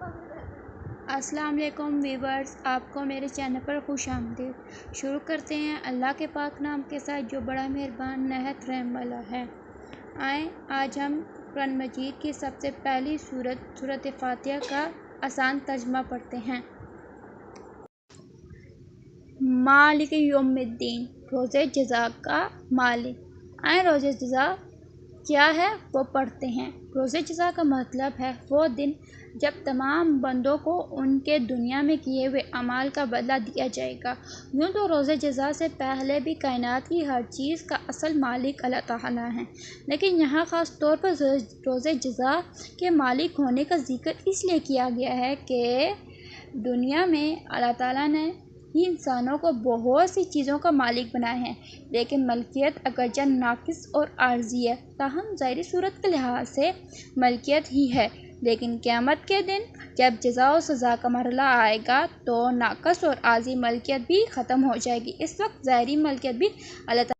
السلام علیکم ویورز، آپ کو میرے چینل پر خوش آمدید۔ شروع کرتے ہیں اللہ کے پاک نام کے ساتھ جو بڑا مہربان نہایت رحم والا ہے۔ آئیں آج ہم قرآن مجید کی سب سے پہلی سورۃ فاتحہ کا آسان ترجمہ پڑھتے ہیں۔ مالک یوم الدین، روز جزا کا مالک۔ آئیں روز جزا کیا ہے وہ پڑھتے ہیں۔ روز جزا کا مطلب ہے وہ دن جب تمام بندوں کو ان کے دنیا میں کیے ہوئے اعمال کا بدلہ دیا جائے گا۔ یوں تو روز جزا سے پہلے بھی کائنات کی ہر چیز کا اصل مالک اللہ تعالیٰ ہے، لیکن یہاں خاص طور پر روز جزا کے مالک ہونے کا ذکر اس لیے کیا گیا ہے کہ دنیا میں اللہ تعالیٰ نے ہی انسانوں کو بہت سی چیزوں کا مالک بنایا ہے، لیکن ملکیت اگرچہ ناقص اور عارضی ہے، تاہم ظاہری صورت کے لحاظ سے ملکیت ہی ہے، لیکن قیامت کے دن جب جزا و سزا کا مرحلہ آئے گا تو ناقص اور عارضی ملکیت بھی ختم ہو جائے گی۔ اس وقت ظاہری ملکیت بھی اللہ تعالیٰ